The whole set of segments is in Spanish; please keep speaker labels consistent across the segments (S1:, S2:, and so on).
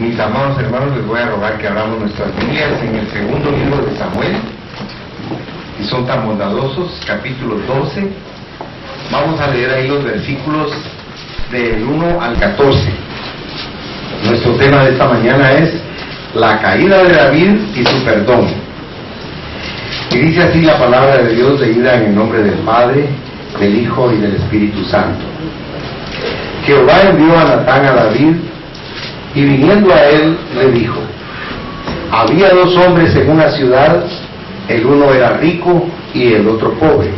S1: Mis amados hermanos, les voy a rogar que abramos nuestras Biblias en el segundo libro de Samuel, y son tan bondadosos, capítulo 12. Vamos a leer ahí los versículos del 1 al 14. Nuestro tema de esta mañana es la caída de David y su perdón. Y dice así la palabra de Dios, leída en el nombre del Padre, del Hijo y del Espíritu Santo. Jehová envió a Natán a David, y viniendo a él le dijo: había dos hombres en una ciudad, el uno era rico y el otro pobre.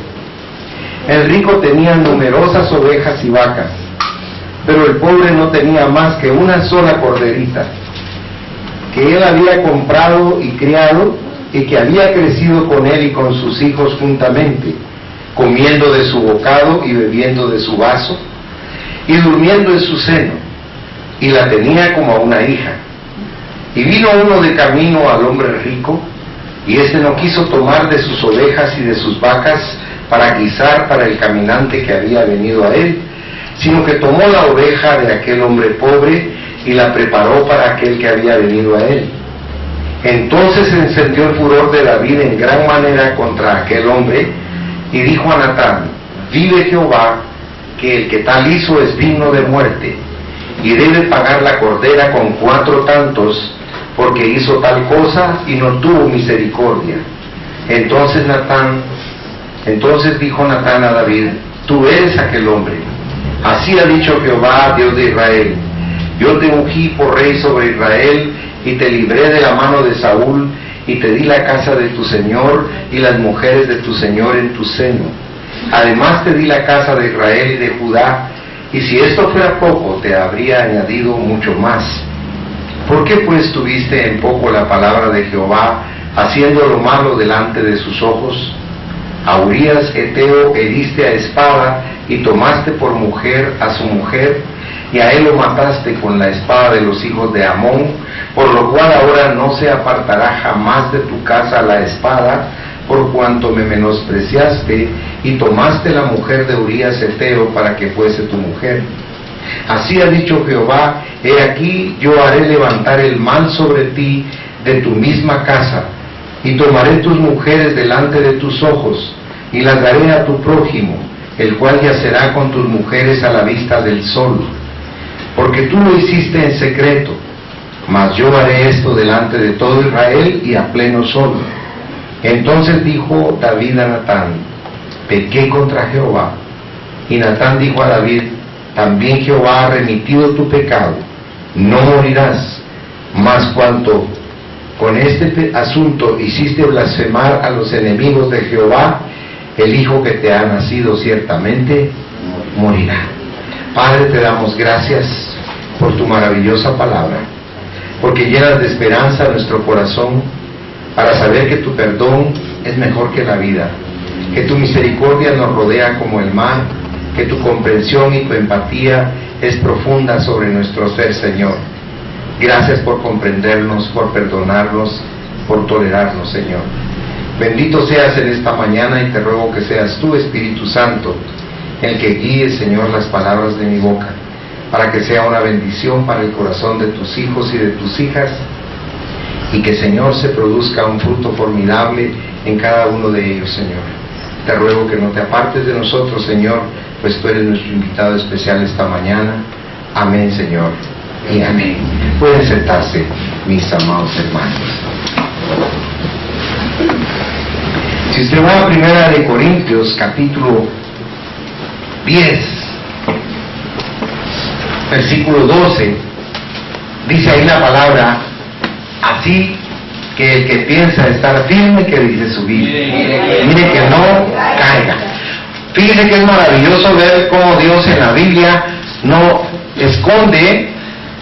S1: El rico tenía numerosas ovejas y vacas, pero el pobre no tenía más que una sola corderita, que él había comprado y criado, y que había crecido con él y con sus hijos juntamente, comiendo de su bocado y bebiendo de su vaso, y durmiendo en su seno, y la tenía como a una hija. Y vino uno de camino al hombre rico, y éste no quiso tomar de sus ovejas y de sus vacas para guisar para el caminante que había venido a él, sino que tomó la oveja de aquel hombre pobre y la preparó para aquel que había venido a él. Entonces se encendió el furor de David en gran manera contra aquel hombre, y dijo a Natán: vive Jehová, que el que tal hizo es digno de muerte, y debe pagar la cordera con 4 tantos, porque hizo tal cosa y no tuvo misericordia. Entonces dijo Natán a David: tú eres aquel hombre. Así ha dicho Jehová, Dios de Israel: yo te ungí por rey sobre Israel, y te libré de la mano de Saúl, y te di la casa de tu señor y las mujeres de tu señor en tu seno. Además te di la casa de Israel y de Judá, y si esto fuera poco, te habría añadido mucho más. ¿Por qué pues tuviste en poco la palabra de Jehová, haciendo lo malo delante de sus ojos? A Urías Heteo heriste a espada, y tomaste por mujer a su mujer, y a él lo mataste con la espada de los hijos de Amón, por lo cual ahora no se apartará jamás de tu casa la espada, por cuanto me menospreciaste y tomaste la mujer de Urías Heteo para que fuese tu mujer. Así ha dicho Jehová: he aquí yo haré levantar el mal sobre ti de tu misma casa, y tomaré tus mujeres delante de tus ojos, y las daré a tu prójimo, el cual yacerá con tus mujeres a la vista del sol. Porque tú lo hiciste en secreto, mas yo haré esto delante de todo Israel y a pleno sol. Entonces dijo David a Natán: pequé contra Jehová. Y Natán dijo a David: también Jehová ha remitido tu pecado, no morirás. Mas cuanto con este asunto hiciste blasfemar a los enemigos de Jehová, el hijo que te ha nacido ciertamente morirá. Padre, te damos gracias por tu maravillosa palabra, porque llenas de esperanza nuestro corazón, para saber que tu perdón es mejor que la vida, que tu misericordia nos rodea como el mar, que tu comprensión y tu empatía es profunda sobre nuestro ser, Señor. Gracias por comprendernos, por perdonarnos, por tolerarnos, Señor. Bendito seas en esta mañana, y te ruego que seas tú, Espíritu Santo, el que guíe, Señor, las palabras de mi boca, para que sea una bendición para el corazón de tus hijos y de tus hijas, y que, Señor, se produzca un fruto formidable en cada uno de ellos, Señor. Te ruego que no te apartes de nosotros, Señor, pues tú eres nuestro invitado especial esta mañana. Amén, Señor, y amén. Pueden sentarse, mis amados hermanos. Si usted va a 1 Corintios, capítulo 10, versículo 12, dice ahí la palabra: así que el que piensa estar firme, que dice subir, mire que no caiga. Fíjese que es maravilloso ver cómo Dios en la Biblia no esconde,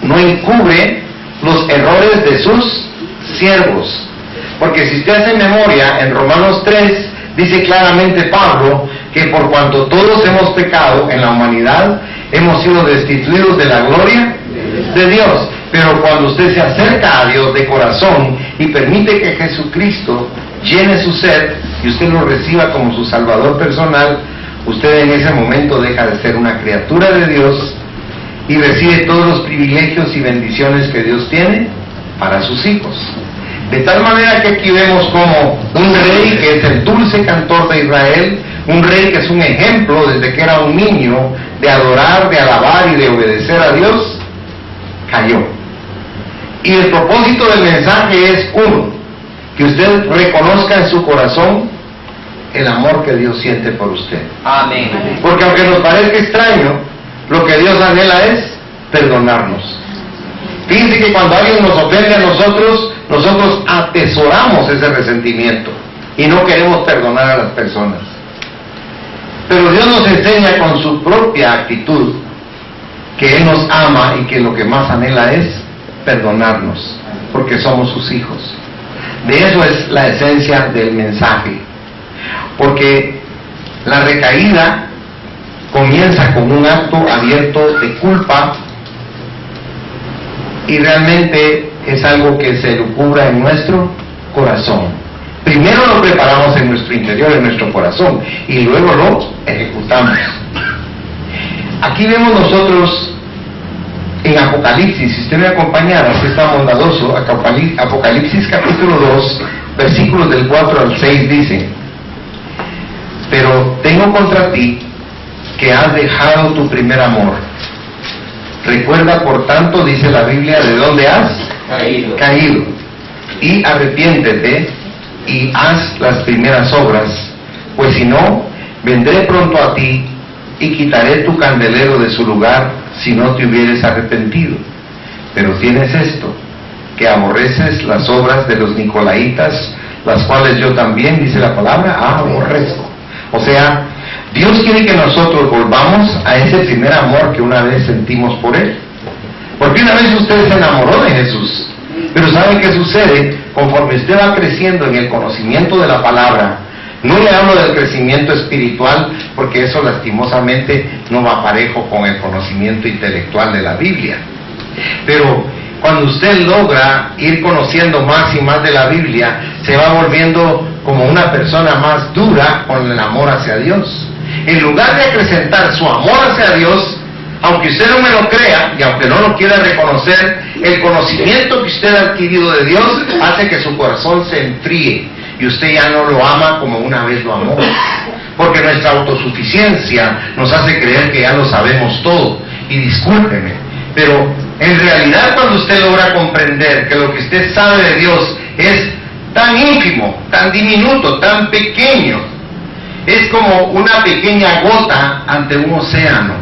S1: no encubre los errores de sus siervos. Porque si usted hace memoria, en Romanos 3 dice claramente Pablo que por cuanto todos hemos pecado en la humanidad, hemos sido destituidos de la gloria de Dios. Pero cuando usted se acerca a Dios de corazón y permite que Jesucristo llene su ser y usted lo reciba como su Salvador personal, usted en ese momento deja de ser una criatura de Dios y recibe todos los privilegios y bendiciones que Dios tiene para sus hijos. De tal manera que aquí vemos como un rey que es el dulce cantor de Israel, un rey que es un ejemplo desde que era un niño de adorar, de alabar y de obedecer a Dios, cayó. Y el propósito del mensaje es uno, que usted reconozca en su corazón el amor que Dios siente por usted.
S2: Amén.
S1: Porque aunque nos parezca extraño, lo que Dios anhela es perdonarnos. Fíjense que cuando alguien nos ofende a nosotros atesoramos ese resentimiento y no queremos perdonar a las personas. Pero Dios nos enseña con su propia actitud que Él nos ama y que lo que más anhela es perdonarnos, porque somos sus hijos. De eso es la esencia del mensaje, porque la recaída comienza con un acto abierto de culpa y realmente es algo que se lucubra en nuestro corazón. Primero lo preparamos en nuestro interior, en nuestro corazón, y luego lo ejecutamos. Aquí vemos nosotros en Apocalipsis, si usted me acompañara, si está bondadoso, Apocalipsis capítulo 2, versículos del 4 al 6 dice: pero tengo contra ti que has dejado tu primer amor. Recuerda, por tanto, dice la Biblia, de dónde has caído, y arrepiéntete y haz las primeras obras, pues si no, vendré pronto a ti y quitaré tu candelero de su lugar si no te hubieres arrepentido. Pero tienes esto, que aborreces las obras de los nicolaitas, las cuales yo también, dice la palabra, aborrezco. O sea, Dios quiere que nosotros volvamos a ese primer amor que una vez sentimos por Él. Porque una vez usted se enamoró de Jesús. Pero ¿sabe qué sucede? Conforme usted va creciendo en el conocimiento de la palabra, no le hablo del crecimiento espiritual, porque eso lastimosamente no va parejo con el conocimiento intelectual de la Biblia. Pero cuando usted logra ir conociendo más y más de la Biblia, se va volviendo como una persona más dura con el amor hacia Dios. En lugar de acrecentar su amor hacia Dios, aunque usted no me lo crea y aunque no lo quiera reconocer, el conocimiento que usted ha adquirido de Dios hace que su corazón se enfríe y usted ya no lo ama como una vez lo amó. Porque nuestra autosuficiencia nos hace creer que ya lo sabemos todo. Y discúlpeme, pero en realidad cuando usted logra comprender que lo que usted sabe de Dios es tan ínfimo, tan diminuto, tan pequeño, es como una pequeña gota ante un océano.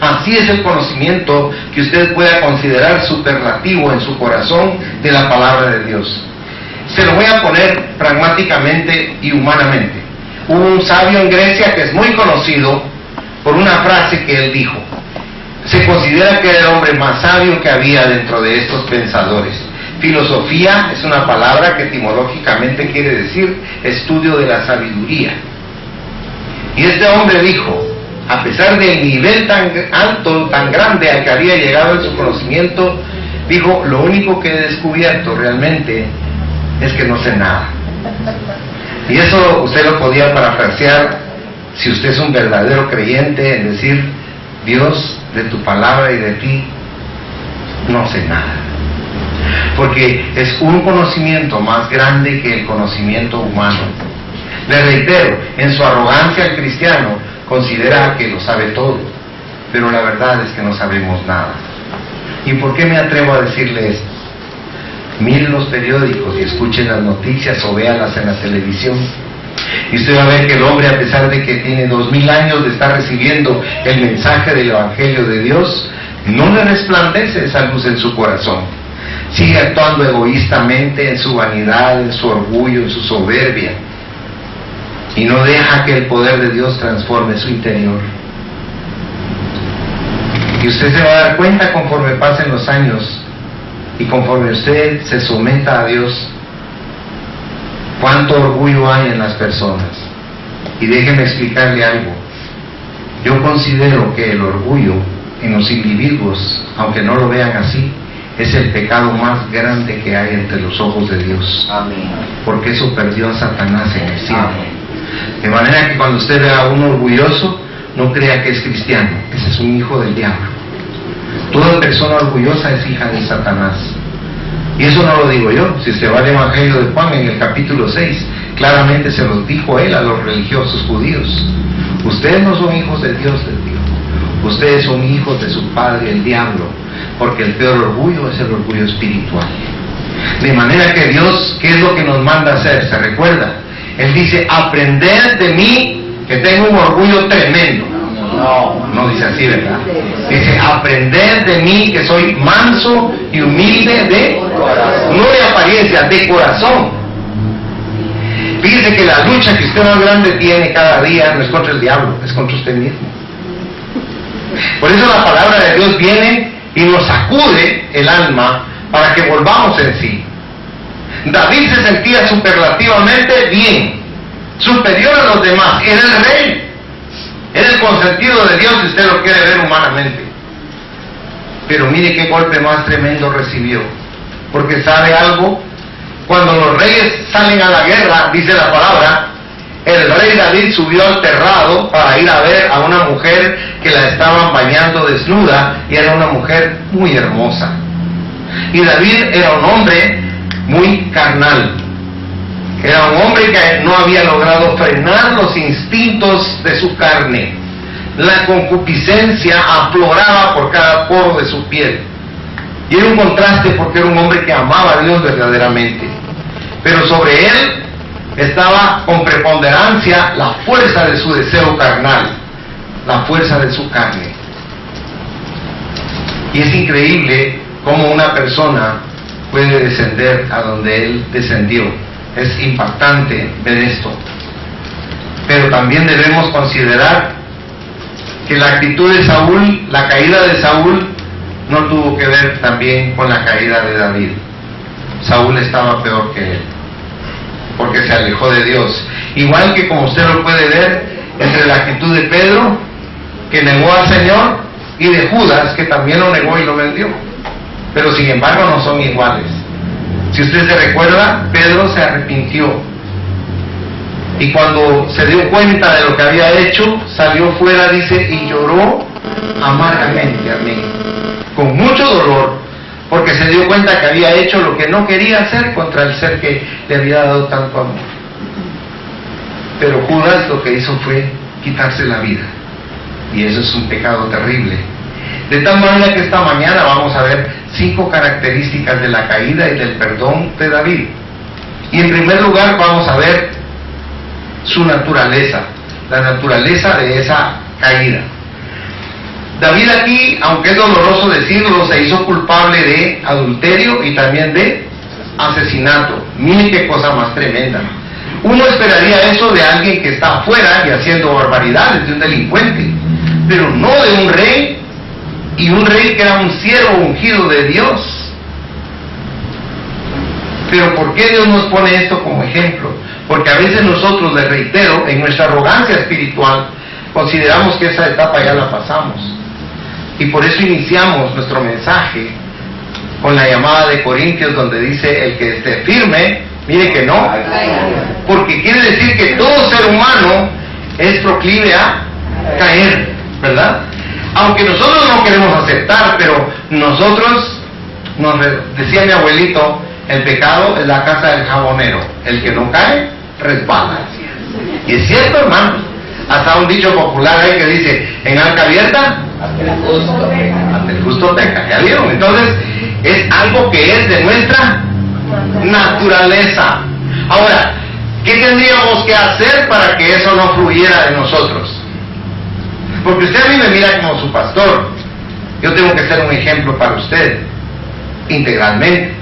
S1: Así es el conocimiento que usted pueda considerar superlativo en su corazón de la palabra de Dios. Se lo voy a poner pragmáticamente y humanamente. Hubo un sabio en Grecia que es muy conocido por una frase que él dijo. Se considera que era el hombre más sabio que había dentro de estos pensadores. Filosofía es una palabra que etimológicamente quiere decir estudio de la sabiduría. Y este hombre dijo, a pesar del nivel tan alto, tan grande al que había llegado en su conocimiento, dijo, lo único que he descubierto realmente es que no sé nada. Y eso usted lo podía parafrasear, si usted es un verdadero creyente, en decir, Dios, de tu palabra y de ti, no sé nada. Porque es un conocimiento más grande que el conocimiento humano. Le reitero, en su arrogancia el cristiano considera que lo sabe todo, pero la verdad es que no sabemos nada. ¿Y por qué me atrevo a decirle esto? Miren los periódicos y escuchen las noticias o véalas en la televisión. Y usted va a ver que el hombre, a pesar de que tiene 2000 años de estar recibiendo el mensaje del Evangelio de Dios, no le resplandece esa luz en su corazón. Sigue actuando egoístamente en su vanidad, en su orgullo, en su soberbia. Y no deja que el poder de Dios transforme su interior. Y usted se va a dar cuenta conforme pasen los años y conforme usted se someta a Dios, cuánto orgullo hay en las personas. Y déjeme explicarle algo. Yo considero que el orgullo en los individuos, aunque no lo vean así, es el pecado más grande que hay entre los ojos de Dios.
S2: Amén.
S1: Porque eso perdió a Satanás en el cielo. Amén. De manera que cuando usted vea a uno orgulloso, no crea que es cristiano, ese es un hijo del diablo. Toda persona orgullosa es hija de Satanás. Y eso no lo digo yo. Si usted va al Evangelio de Juan en el capítulo 6, claramente se los dijo él a los religiosos judíos. Ustedes no son hijos de Dios, les dijo. Ustedes son hijos de su padre, el diablo, porque el peor orgullo es el orgullo espiritual. De manera que Dios, ¿qué es lo que nos manda a hacer? ¿Se recuerda? Él dice, aprended de mí, que tengo un orgullo tremendo. No dice así, ¿verdad? Dice, aprended de mí, que soy manso y humilde de corazón. No de apariencia, de corazón. Fíjese que la lucha que usted más grande tiene cada día no es contra el diablo, es contra usted mismo. Por eso la palabra de Dios viene y nos sacude el alma para que volvamos en sí. David se sentía superlativamente bien, superior a los demás. Era el rey, era el consentido de Dios, si usted lo quiere ver humanamente. Pero mire qué golpe más tremendo recibió. Porque ¿sabe algo? Cuando los reyes salen a la guerra, dice la palabra, el rey David subió al terrado para ir a ver a una mujer que la estaban bañando desnuda, y era una mujer muy hermosa. Y David era un hombre muy carnal. Era un hombre que no había logrado frenar los instintos de su carne. La concupiscencia afloraba por cada poro de su piel. Y era un contraste porque era un hombre que amaba a Dios verdaderamente. Pero sobre él estaba con preponderancia la fuerza de su deseo carnal, la fuerza de su carne. Y es increíble cómo una persona puede descender a donde él descendió. Es impactante ver esto. Pero también debemos considerar que la actitud de Saúl, la caída de Saúl, no tuvo que ver también con la caída de David. Saúl estaba peor que él, porque se alejó de Dios. Igual que, como usted lo puede ver, entre la actitud de Pedro, que negó al Señor, y de Judas, que también lo negó y lo vendió. Pero sin embargo no son iguales. Si usted se recuerda, Pedro se arrepintió, y cuando se dio cuenta de lo que había hecho, salió fuera, dice, y lloró amargamente, amén, con mucho dolor, porque se dio cuenta que había hecho lo que no quería hacer contra el ser que le había dado tanto amor. Pero Judas lo que hizo fue quitarse la vida, y eso es un pecado terrible. De tal manera que esta mañana vamos a ver 5 características de la caída y del perdón de David. Y en primer lugar vamos a ver su naturaleza, la naturaleza de esa caída. David aquí, aunque es doloroso decirlo, se hizo culpable de adulterio y también de asesinato. Miren qué cosa más tremenda. Uno esperaría eso de alguien que está afuera y haciendo barbaridades, de un delincuente, pero no de un rey, y un rey que era un siervo ungido de Dios. Pero ¿por qué Dios nos pone esto como ejemplo? Porque a veces nosotros, les reitero, en nuestra arrogancia espiritual, consideramos que esa etapa ya la pasamos. Y por eso iniciamos nuestro mensaje con la llamada de Corintios, donde dice, el que esté firme, mire que no. Porque quiere decir que todo ser humano es proclive a caer, ¿verdad? Aunque nosotros no queremos aceptar, pero nosotros, decía mi abuelito, el pecado es la casa del jabonero, el que no cae, resbala. Y es cierto, hermano. Hasta un dicho popular ahí que dice, en arca abierta, ante el justo peca. ¿Ya vieron? Entonces, es algo que es de nuestra naturaleza. Ahora, ¿qué tendríamos que hacer para que eso no fluyera de nosotros? Porque usted a mí me mira como su pastor. Yo tengo que ser un ejemplo para usted, integralmente.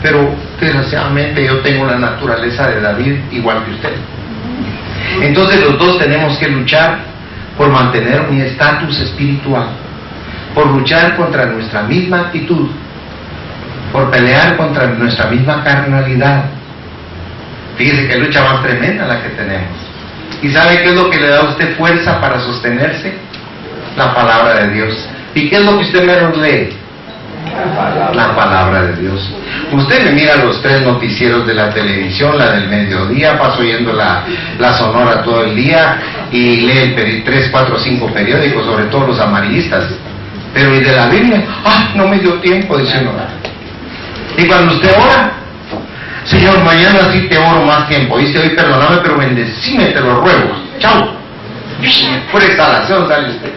S1: Pero desgraciadamente yo tengo la naturaleza de David igual que usted. Entonces los dos tenemos que luchar por mantener un estatus espiritual, por luchar contra nuestra misma actitud, por pelear contra nuestra misma carnalidad. Fíjese qué lucha más tremenda la que tenemos. ¿Y sabe qué es lo que le da a usted fuerza para sostenerse? La palabra de Dios. ¿Y qué es lo que usted menos lee? La palabra de Dios. Usted me mira los 3 noticieros de la televisión, la del mediodía, paso oyendo la Sonora todo el día y lee 3, 4, 5 periódicos, sobre todo los amarillistas. Pero y de la Biblia, no me dio tiempo, dice uno. Y cuando usted ora, Señor, mañana sí te oro más tiempo. Dice hoy, perdóname, pero bendecime, te lo ruego. Chao. Por exhalación sale usted.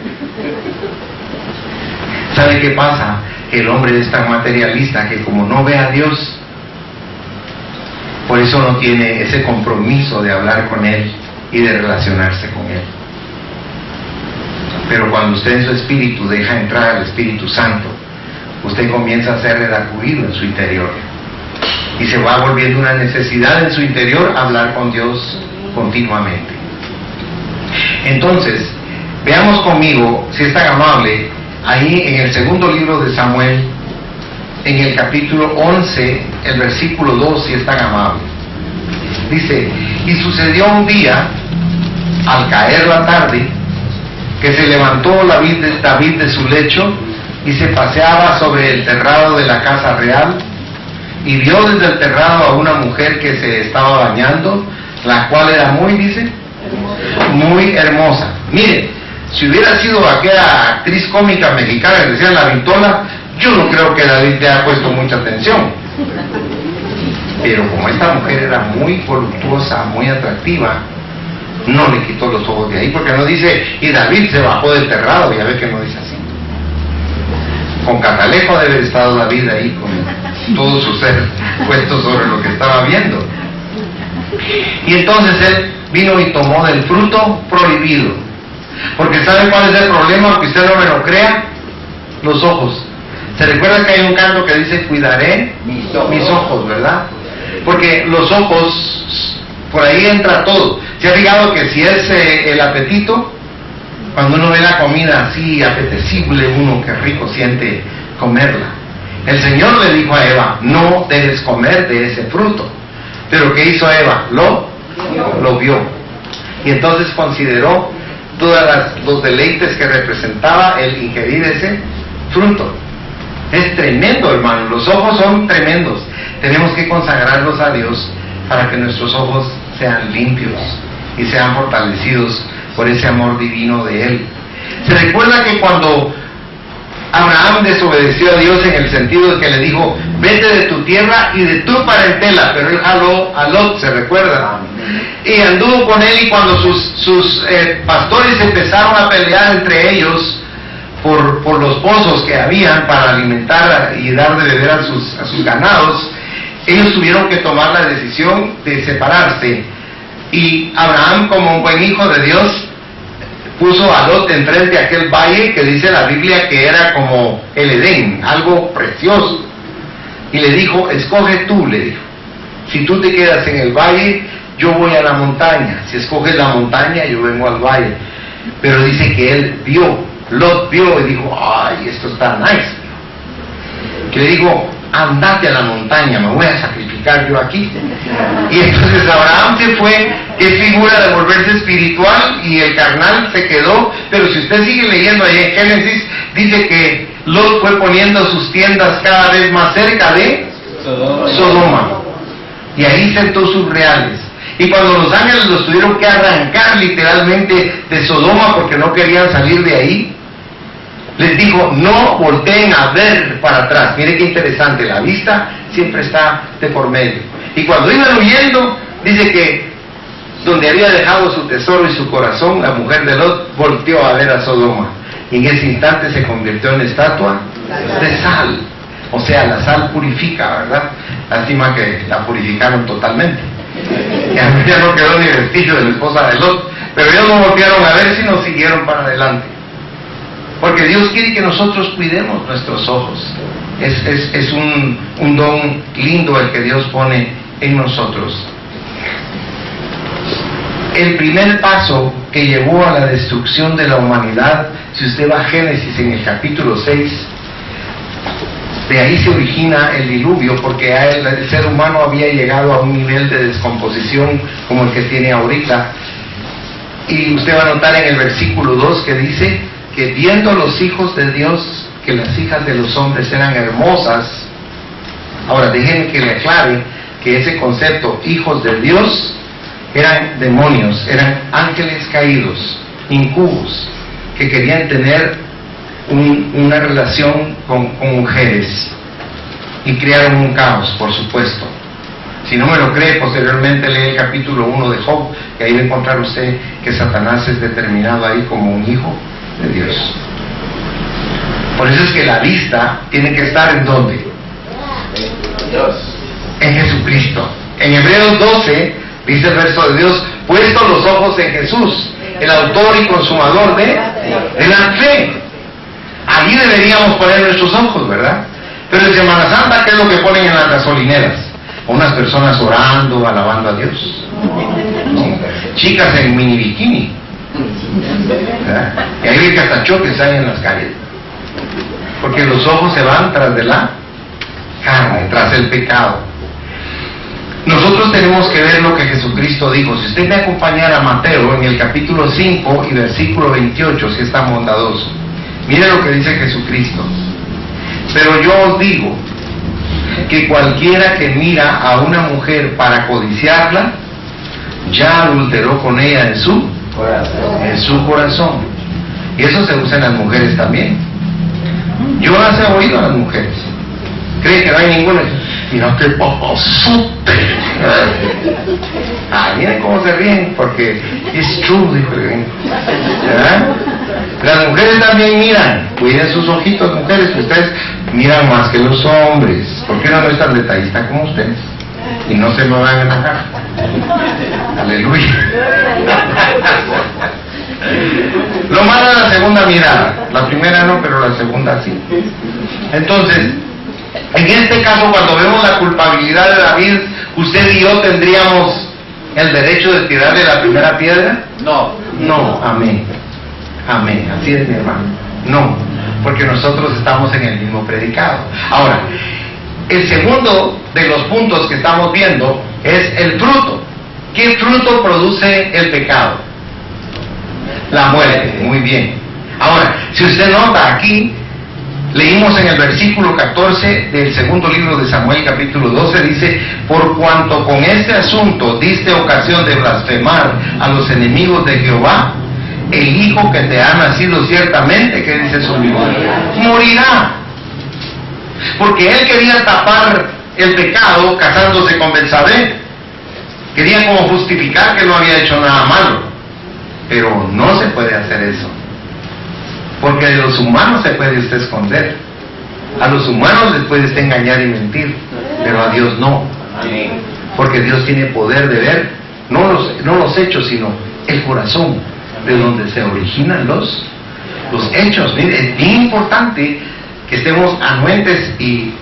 S1: ¿Sabe qué pasa? Que el hombre es tan materialista que como no ve a Dios, por eso no tiene ese compromiso de hablar con Él y de relacionarse con Él. Pero cuando usted en su espíritu deja entrar al Espíritu Santo, usted comienza a ser redarguido en su interior y se va volviendo una necesidad en su interior hablar con Dios continuamente. Entonces, veamos conmigo, si es tan amable, ahí en el segundo libro de Samuel, en el capítulo 11, el versículo 2, si es tan amable. Dice: y sucedió un día, al caer la tarde, que se levantó David de su lecho y se paseaba sobre el terrado de la casa real, y vio desde el terrado a una mujer que se estaba bañando, la cual era muy hermosa. Mire, si hubiera sido aquella actriz cómica mexicana que decían La Vintola, yo no creo que David le haya puesto mucha atención. Pero como esta mujer era muy voluptuosa, muy atractiva, no le quitó los ojos de ahí, porque no dice, y David se bajó del terrado, ya ve que no dice así. Con catalejo debe haber estado David ahí, con todo su ser puesto sobre lo que estaba viendo. Y entonces él vino y tomó del fruto prohibido. Porque ¿sabe cuál es el problema? Aunque usted no me lo crea, los ojos. ¿Se recuerda que hay un canto que dice, cuidaré mis ojos, verdad? Porque los ojos, por ahí entra todo. ¿Se ha fijado que si es el apetito? Cuando uno ve la comida así apetecible, uno que rico siente comerla. El Señor le dijo a Eva, no debes comer de ese fruto. Pero ¿qué hizo Eva? Lo vio. Y entonces consideró todos los deleites que representaba el ingerir ese fruto. Es tremendo, hermano. Los ojos son tremendos. Tenemos que consagrarlos a Dios para que nuestros ojos sean limpios y sean fortalecidos por ese amor divino de Él. Se recuerda que cuando Abraham desobedeció a Dios en el sentido de que le dijo, vete de tu tierra y de tu parentela, pero él jaló a Lot, ¿se recuerda? Y anduvo con él, y cuando sus pastores empezaron a pelear entre ellos por los pozos que habían para alimentar y dar de beber a sus ganados, ellos tuvieron que tomar la decisión de separarse. Y Abraham, como un buen hijo de Dios, puso a Lot enfrente a aquel valle que dice la Biblia que era como el Edén, algo precioso. Y le dijo, escoge tú, le dijo. Si tú te quedas en el valle, yo voy a la montaña. Si escoges la montaña, yo vengo al valle. Pero dice que él vio, Lot vio y dijo, ay, esto está nice. Que le dijo, andate a la montaña, me voy a sacrificar yo aquí. Y entonces Abraham se fue, que es figura de volverse espiritual, y el carnal se quedó. Pero si usted sigue leyendo ahí en Génesis, dice que Lot fue poniendo sus tiendas cada vez más cerca de Sodoma, y ahí sentó sus reales. Y cuando los ángeles los tuvieron que arrancar literalmente de Sodoma porque no querían salir de ahí, les dijo, no volteen a ver para atrás. Mire qué interesante, la vista siempre está de por medio. Y cuando iban huyendo, dice que donde había dejado su tesoro y su corazón, la mujer de Lot volteó a ver a Sodoma, y en ese instante se convirtió en estatua de sal. O sea, la sal purifica, ¿verdad? Lástima que la purificaron totalmente. Ya no quedó ni vestigio de la esposa de Lot, pero ellos no voltearon a ver, sino siguieron para adelante. Porque Dios quiere que nosotros cuidemos nuestros ojos. Es un don lindo el que Dios pone en nosotros. El primer paso que llevó a la destrucción de la humanidad, si usted va a Génesis en el capítulo 6, de ahí se origina el diluvio, porque el ser humano había llegado a un nivel de descomposición como el que tiene ahorita. Y usted va a notar en el versículo 2 que dice que viendo los hijos de Dios que las hijas de los hombres eran hermosas. Ahora déjenme que le aclare que ese concepto, hijos de Dios, eran demonios, eran ángeles caídos, incubos, que querían tener una relación con mujeres y crearon un caos, por supuesto. Si no me lo cree, posteriormente lee el capítulo 1 de Job, que ahí va a encontrar usted que Satanás es determinado ahí como un hijo de Dios. Por eso es que la vista tiene que estar ¿en dónde? En Jesucristo. En Hebreos 12 dice el verso de Dios: puestos los ojos en Jesús, el autor y consumador de la fe. Allí deberíamos poner nuestros ojos, ¿verdad? Pero en Semana Santa, ¿qué es lo que ponen en las gasolineras? Unas personas orando, alabando a Dios. ¿No? Chicas en mini bikini, ¿verdad? Y ahí ve que hasta choques hay en las calles, porque los ojos se van tras de la carne, tras el pecado. Nosotros tenemos que ver lo que Jesucristo dijo. Si usted me acompañara a Mateo en el capítulo 5 y versículo 28, si es tan bondadoso, mire lo que dice Jesucristo: pero yo os digo que cualquiera que mira a una mujer para codiciarla, ya adulteró con ella en su corazón. Y eso se usa en las mujeres también. Yo las he oído a las mujeres. ¿Cree que no hay ninguna? Mira qué papazote. Miren cómo se ríen, porque it's true, dijo el gringo. Las mujeres también miran. Cuiden sus ojitos, mujeres, que ustedes miran más que los hombres. ¿Por qué no es tan detallista como ustedes? Y no se me van a enojar. Aleluya. Lo malo es la segunda mirada. La primera no, pero la segunda sí. Entonces, en este caso, cuando vemos la culpabilidad de David, ¿usted y yo tendríamos el derecho de tirarle la primera piedra? No, amén. Amén, así es, mi hermano. No, porque nosotros estamos en el mismo predicado. Ahora, el segundo de los puntos que estamos viendo es el fruto. ¿Qué fruto produce el pecado? La muerte, muy bien. Ahora, si usted nota aquí, leímos en el versículo 14 del segundo libro de Samuel, capítulo 12, dice: por cuanto con este asunto diste ocasión de blasfemar a los enemigos de Jehová, el hijo que te ha nacido ciertamente, ¿qué dice su Biblia? Morirá. Porque él quería tapar el pecado casándose con Betsabé. Quería como justificar que no había hecho nada malo. Pero no se puede hacer eso. Porque de los humanos se puede usted esconder. A los humanos les puede usted engañar y mentir. Pero a Dios no. Porque Dios tiene poder de ver, no los hechos, sino el corazón, de donde se originan los hechos. Mire, es bien importante que estemos anuentes y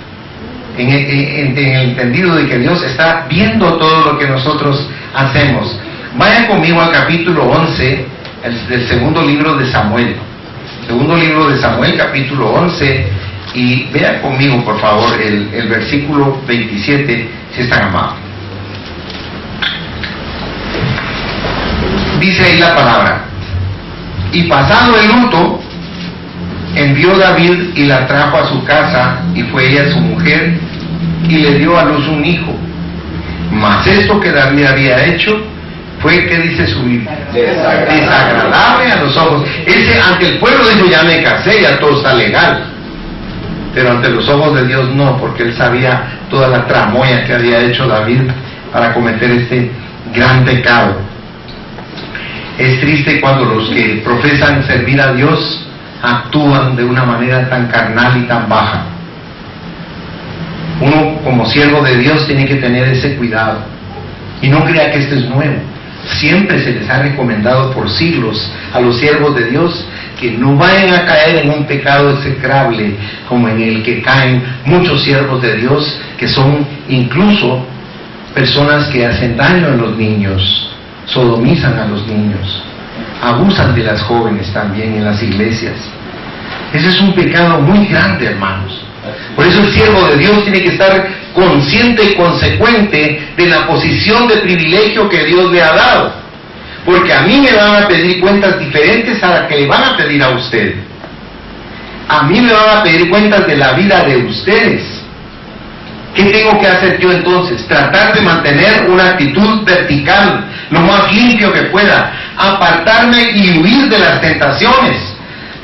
S1: en el entendido de que Dios está viendo todo lo que nosotros hacemos. Vaya conmigo al capítulo 11 del segundo libro de Samuel. Segundo libro de Samuel, capítulo 11, y vea conmigo, por favor, el versículo 27, si es tan amable. Dice ahí la palabra: y pasado el luto, envió David y la trajo a su casa, y fue ella su mujer, y le dio a luz un hijo. Mas esto que David había hecho fue, ¿qué dice su Biblia? Desagradable a los ojos. Ese ante el pueblo dijo: ya me casé, ya todo está legal. Pero ante los ojos de Dios no, porque él sabía toda la tramoya que había hecho David para cometer este gran pecado. Es triste cuando los que profesan servir a Dios actúan de una manera tan carnal y tan baja. Uno como siervo de Dios tiene que tener ese cuidado. Y no crea que esto es nuevo. Siempre se les ha recomendado por siglos a los siervos de Dios que no vayan a caer en un pecado execrable como en el que caen muchos siervos de Dios, que son incluso personas que hacen daño a los niños, sodomizan a los niños, abusan de las jóvenes también en las iglesias. Ese es un pecado muy grande, hermanos. Por eso el siervo de Dios tiene que estar consciente y consecuente de la posición de privilegio que Dios le ha dado. Porque a mí me van a pedir cuentas diferentes a las que le van a pedir a usted. A mí me van a pedir cuentas de la vida de ustedes. ¿Qué tengo que hacer yo entonces? Tratar de mantener una actitud vertical, lo más limpio que pueda, apartarme y huir de las tentaciones.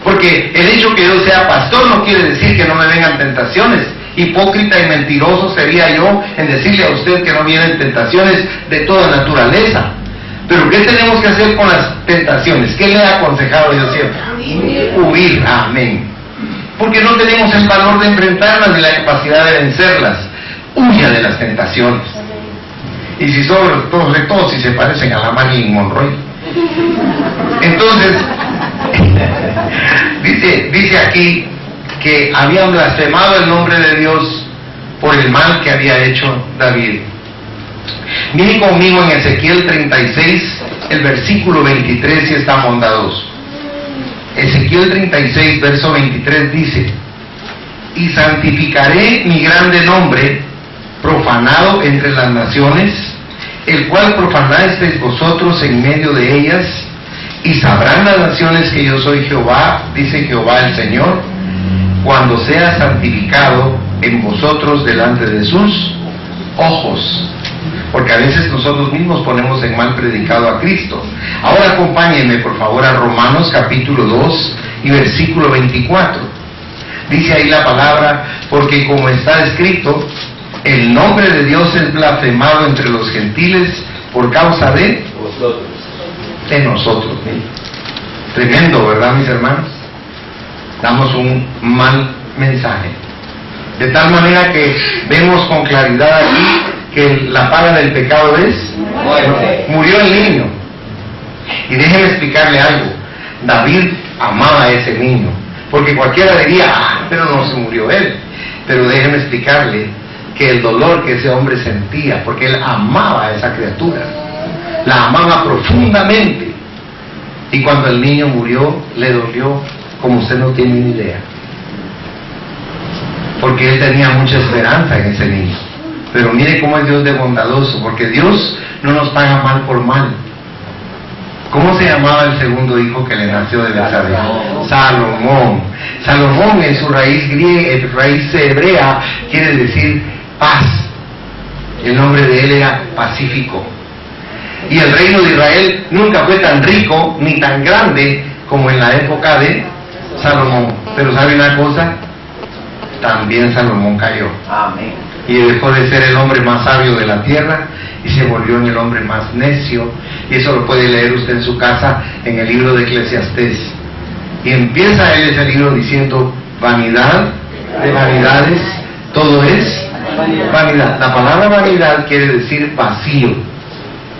S1: Porque el hecho que yo sea pastor no quiere decir que no me vengan tentaciones. Hipócrita y mentiroso sería yo en decirle a usted que no vienen tentaciones de toda naturaleza. Pero ¿qué tenemos que hacer con las tentaciones? ¿Qué le he aconsejado yo siempre? Huir. Amén. Porque no tenemos el valor de enfrentarlas ni la capacidad de vencerlas. Huya de las tentaciones. Y si sobre todo si se parecen a la Marilyn Monroe. Entonces, dice aquí que habían blasfemado el nombre de Dios por el mal que había hecho David. Miren conmigo en Ezequiel 36, el versículo 23, si está bondadoso. Ezequiel 36, verso 23 dice: y santificaré mi grande nombre, profanado entre las naciones, el cual profanasteis vosotros en medio de ellas, y sabrán las naciones que yo soy Jehová, dice Jehová el Señor, cuando sea santificado en vosotros delante de sus ojos. Porque a veces nosotros mismos ponemos en mal predicado a Cristo. Ahora acompáñenme por favor a Romanos capítulo 2 y versículo 24. Dice ahí la palabra: porque como está escrito, el nombre de Dios es blasfemado entre los gentiles por causa de vosotros. De nosotros. Tremendo, ¿verdad, mis hermanos? Damos un mal mensaje. De tal manera que vemos con claridad aquí que la paga del pecado es muerte. Murió el niño. Y déjeme explicarle algo. David amaba a ese niño. Porque cualquiera diría: pero no se murió él. Pero déjeme explicarle que el dolor que ese hombre sentía, porque él amaba a esa criatura, la amaba profundamente. Y cuando el niño murió, le dolió como usted no tiene ni idea. Porque él tenía mucha esperanza en ese niño. Pero mire cómo es Dios de bondadoso, porque Dios no nos paga mal por mal. ¿Cómo se llamaba el segundo hijo que le nació de Betsabé? Salomón. Salomón en su raíz griega, raíz hebrea, quiere decir paz. El nombre de él era Pacífico. Y el reino de Israel nunca fue tan rico ni tan grande como en la época de Salomón. Pero ¿sabe una cosa? También Salomón cayó. Amén. Y dejó de ser el hombre más sabio de la tierra y se volvió en el hombre más necio. Y eso lo puede leer usted en su casa en el libro de Eclesiastés. Y empieza él ese libro diciendo: vanidad de vanidades, todo es vanidad. La palabra vanidad quiere decir vacío.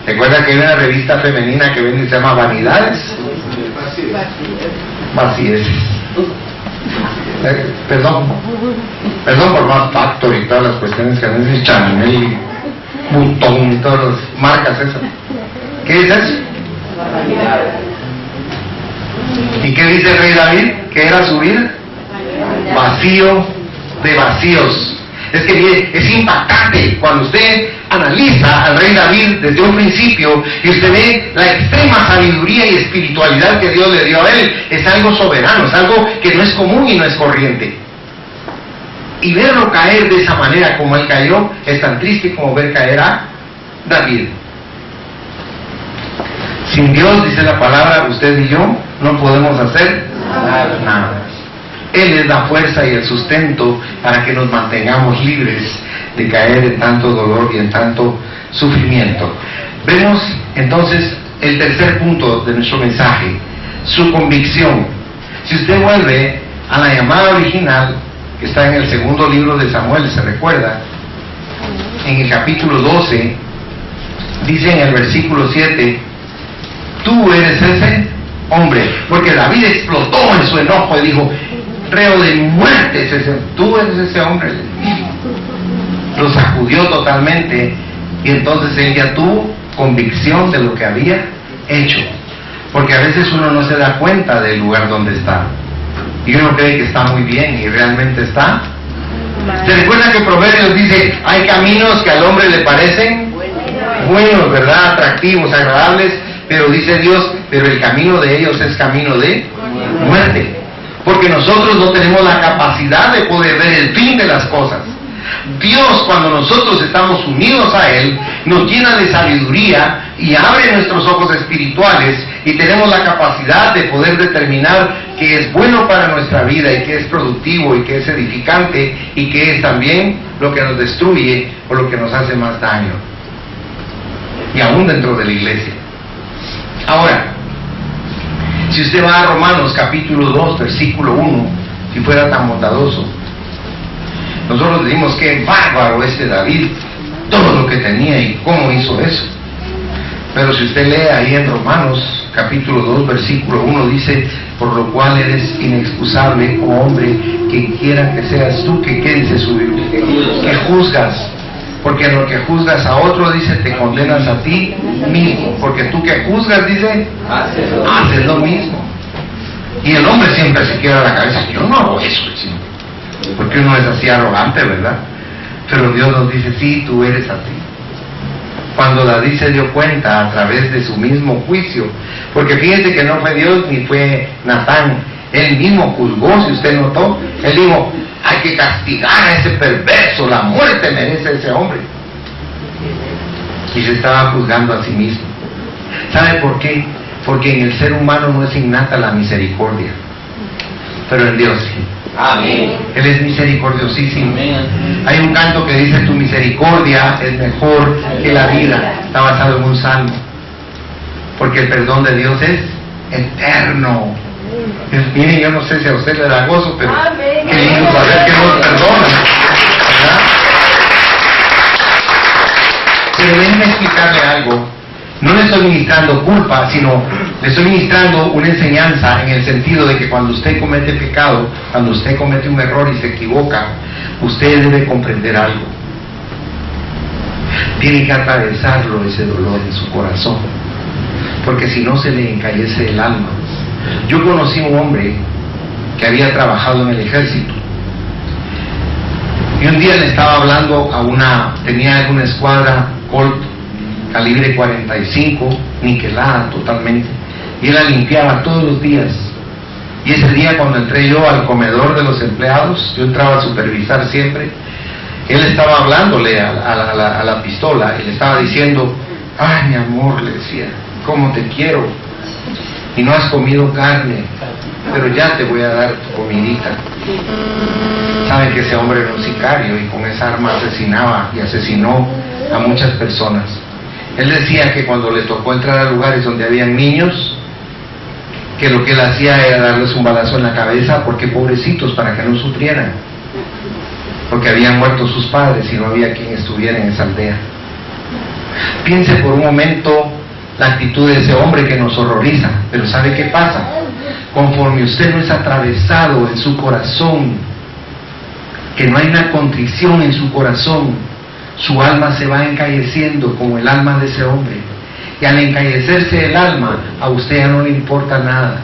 S1: ¿Recuerda que hay una revista femenina que vende y se llama Vanidades? Vacieses. Perdón por más Factor y todas las cuestiones que a veces Chanel, Butón y todas las marcas esas. ¿Qué es eso? ¿Y qué dice el rey David? ¿Qué era su vida? Vacío de vacíos. Es que mire, es impactante cuando usted analiza al rey David desde un principio y usted ve la extrema sabiduría y espiritualidad que Dios le dio a él. Es algo soberano, es algo que no es común y no es corriente. Y verlo caer de esa manera como él cayó es tan triste como ver caer a David. Sin Dios, dice la palabra, usted y yo no podemos hacer nada. Él es la fuerza y el sustento para que nos mantengamos libres de caer en tanto dolor y en tanto sufrimiento. Vemos entonces el tercer punto de nuestro mensaje: su convicción. Si usted vuelve a la llamada original, que está en el segundo libro de Samuel, ¿se recuerda? En el capítulo 12, dice en el versículo 7: tú eres ese hombre. Porque David explotó en su enojo y dijo: reo de muerte es ese, tú eres ese hombre. Lo sacudió totalmente y entonces él ya tuvo convicción de lo que había hecho. Porque a veces uno no se da cuenta del lugar donde está y uno cree que está muy bien y realmente está. ¿Se recuerda que Proverbios dice: hay caminos que al hombre le parecen buenos, ¿verdad? Atractivos, agradables, pero dice Dios, pero el camino de ellos es camino de muerte. Porque nosotros no tenemos la capacidad de poder ver el fin de las cosas. Dios, cuando nosotros estamos unidos a Él, nos llena de sabiduría y abre nuestros ojos espirituales y tenemos la capacidad de poder determinar qué es bueno para nuestra vida y qué es productivo y qué es edificante y qué es también lo que nos destruye o lo que nos hace más daño, y aún dentro de la iglesia. Ahora, si usted va a Romanos capítulo 2 versículo 1, si fuera tan bondadoso, nosotros decimos que bárbaro este David, todo lo que tenía y cómo hizo eso. Pero si usted lee ahí en Romanos capítulo 2 versículo 1, dice: por lo cual eres inexcusable, oh hombre, quien quiera que seas tú, que ¿qué dice su Biblia? Que juzgas, porque en lo que juzgas a otro, dice, te condenas a ti mismo, porque tú que juzgas, dice, haces lo mismo. Y el hombre siempre se queda a la cabeza: yo no hago eso, porque uno es así arrogante, ¿verdad? Pero Dios nos dice: sí, tú eres así. Cuando David se dio cuenta a través de su mismo juicio, porque fíjense que no fue Dios ni fue Natán, él mismo juzgó, si usted notó, él dijo: hay que castigar a ese perverso, la muerte merece ese hombre. Y se estaba juzgando a sí mismo. ¿Sabe por qué? Porque en el ser humano no es innata la misericordia, pero en Dios sí.
S2: Amén.
S1: Él es misericordiosísimo.
S2: Amén.
S1: Hay un canto que dice: tu misericordia es mejor que la vida. Está basado en un salmo, porque el perdón de Dios es eterno. Miren, yo no sé si a usted le da gozo, pero qué lindo saber que nos perdona, ¿verdad? Pero déjenme explicarle algo. No le estoy ministrando culpa, sino le estoy ministrando una enseñanza, en el sentido de que cuando usted comete pecado, cuando usted comete un error y se equivoca, usted debe comprender algo. Tiene que atravesarlo, ese dolor en su corazón, porque si no se le encallece el alma. Yo conocí un hombre que había trabajado en el ejército, y un día le estaba hablando tenía una escuadra Colt calibre 45, niquelada totalmente, y él la limpiaba todos los días. Y ese día, cuando entré yo al comedor de los empleados, yo entraba a supervisar siempre, él estaba hablándole a la pistola y le estaba diciendo: ay, mi amor, le decía, cómo te quiero, y no has comido carne, pero ya te voy a dar tu comidita. Saben que ese hombre era un sicario, y con esa arma asesinaba y asesinó a muchas personas. Él decía que cuando le tocó entrar a lugares donde habían niños, que lo que él hacía era darles un balazo en la cabeza, porque pobrecitos, para que no sufrieran, porque habían muerto sus padres y no había quien estuviera en esa aldea. Piense por un momento la actitud de ese hombre, que nos horroriza. Pero ¿sabe qué pasa? Conforme usted no es atravesado en su corazón, que no hay una contrición en su corazón, su alma se va encalleciendo como el alma de ese hombre. Y al encallecerse el alma, a usted ya no le importa nada.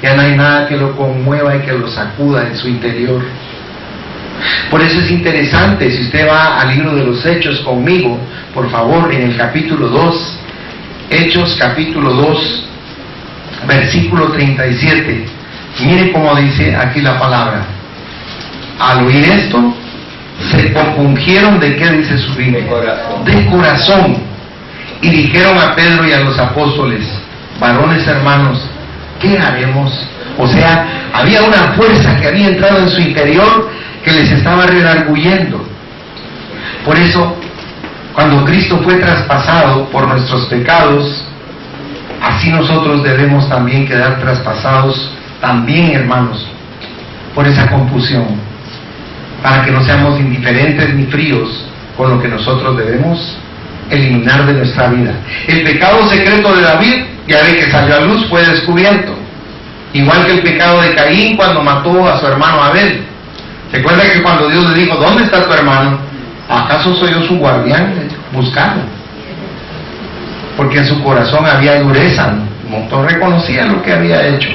S1: Ya no hay nada que lo conmueva y que lo sacuda en su interior. Por eso es interesante, si usted va al libro de los Hechos conmigo, por favor, en el capítulo 2, Hechos capítulo 2, versículo 37. Mire cómo dice aquí la palabra. Al oír esto, se compungieron de qué dice su Biblia, de corazón, y dijeron a Pedro y a los apóstoles: varones hermanos, ¿qué haremos? O sea, había una fuerza que había entrado en su interior que les estaba redarguyendo. Por eso, cuando Cristo fue traspasado por nuestros pecados, así nosotros debemos también quedar traspasados también, hermanos, por esa confusión, para que no seamos indiferentes ni fríos con lo que nosotros debemos eliminar de nuestra vida. El pecado secreto de David, ya ve que salió a luz, fue descubierto, igual que el pecado de Caín cuando mató a su hermano Abel. Recuerda que cuando Dios le dijo: ¿dónde está tu hermano? ¿Acaso soy yo su guardián? Buscado. Porque en su corazón había dureza, no reconocía lo que había hecho.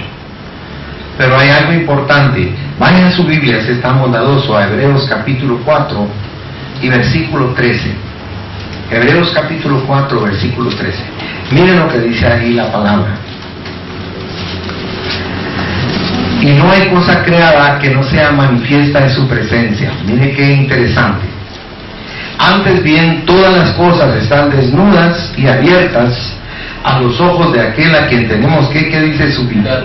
S1: Pero hay algo importante. Vayan a su Biblia, si es tan bondadoso, a Hebreos capítulo 4 y versículo 13. Hebreos capítulo 4, versículo 13. Miren lo que dice ahí la palabra. Y no hay cosa creada que no sea manifiesta en su presencia. Mire qué interesante. Antes bien, todas las cosas están desnudas y abiertas a los ojos de aquel a quien tenemos que, ¿qué dice su vida?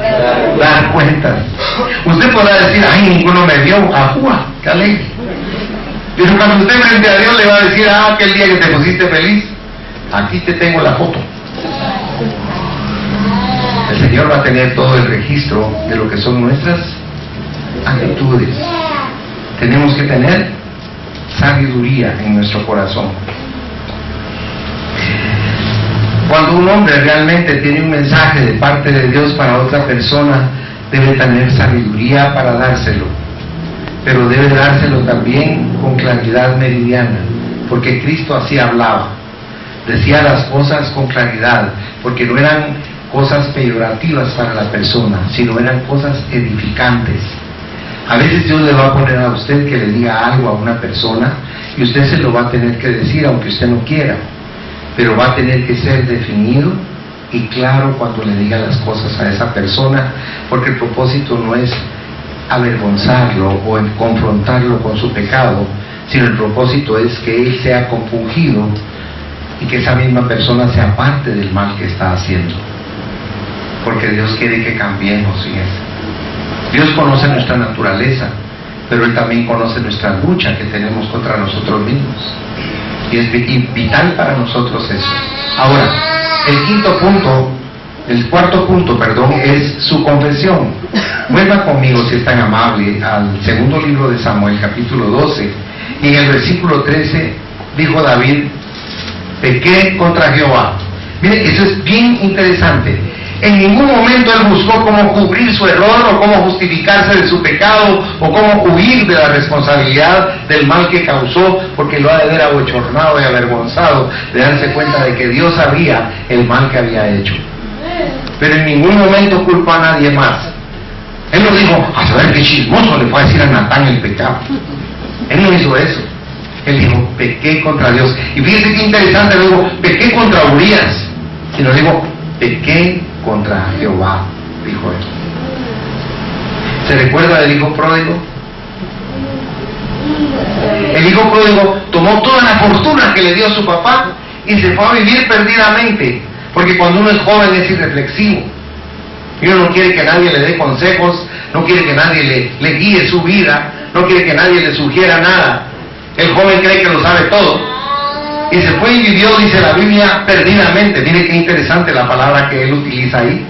S1: Dar cuentas. Usted podrá decir, ay, ninguno me vio, ajúa, qué alegre. Pero cuando usted frente a Dios le va a decir, aquel día que te pusiste feliz, aquí te tengo la foto. El Señor va a tener todo el registro de lo que son nuestras actitudes. Tenemos que tener sabiduría en nuestro corazón. Cuando un hombre realmente tiene un mensaje de parte de Dios para otra persona, debe tener sabiduría para dárselo, pero debe dárselo también con claridad meridiana, porque Cristo así hablaba, decía las cosas con claridad, porque no eran cosas peyorativas para la persona, sino eran cosas edificantes. A veces Dios le va a poner a usted que le diga algo a una persona y usted se lo va a tener que decir aunque usted no quiera, pero va a tener que ser definido y claro cuando le diga las cosas a esa persona, porque el propósito no es avergonzarlo o confrontarlo con su pecado, sino el propósito es que él sea compungido y que esa misma persona sea parte del mal que está haciendo, porque Dios quiere que cambiemos en eso. Dios conoce nuestra naturaleza, pero Él también conoce nuestra lucha que tenemos contra nosotros mismos, y es vital para nosotros eso. Ahora, el cuarto punto, es su confesión. Vuelva conmigo, si es tan amable, al segundo libro de Samuel, capítulo 12, y en el versículo 13 dijo David, pequé contra Jehová. Mire, eso es bien interesante. En ningún momento él buscó cómo cubrir su error o cómo justificarse de su pecado o cómo huir de la responsabilidad del mal que causó, porque lo ha de ver abochornado y avergonzado de darse cuenta de que Dios sabía el mal que había hecho. Pero en ningún momento culpó a nadie más. Él no dijo, a saber qué chismoso le fue a decir a Natán el pecado. Él no hizo eso. Él dijo, pequé contra Dios. Y fíjense qué interesante, luego, pequé contra Urías. Y nos dijo, pequé contra Jehová, dijo él. ¿Se recuerda del hijo pródigo? El hijo pródigo tomó toda la fortuna que le dio su papá y se fue a vivir perdidamente, porque cuando uno es joven es irreflexivo y uno no quiere que nadie le dé consejos, no quiere que nadie le guíe su vida, no quiere que nadie le sugiera nada. El joven cree que lo sabe todo y se fue y vivió, dice la Biblia, perdidamente. Mire qué interesante la palabra que él utiliza ahí.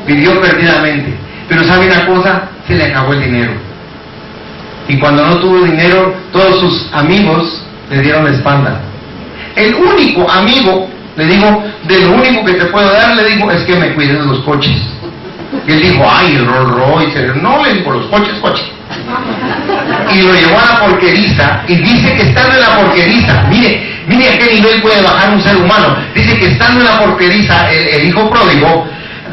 S1: Vivió perdidamente. Pero ¿sabe una cosa? Se le acabó el dinero. Y cuando no tuvo dinero, todos sus amigos le dieron la espalda. El único amigo, le dijo, de lo único que te puedo dar, le dijo, es que me cuides de los coches. Y él dijo, ay, el Rolls Royce. No, le dijo, los coches. Y lo llevó a la porqueriza, y dice que estando en la porqueriza, mire a qué nivel puede bajar un ser humano. Dice que estando en la porqueriza, el hijo pródigo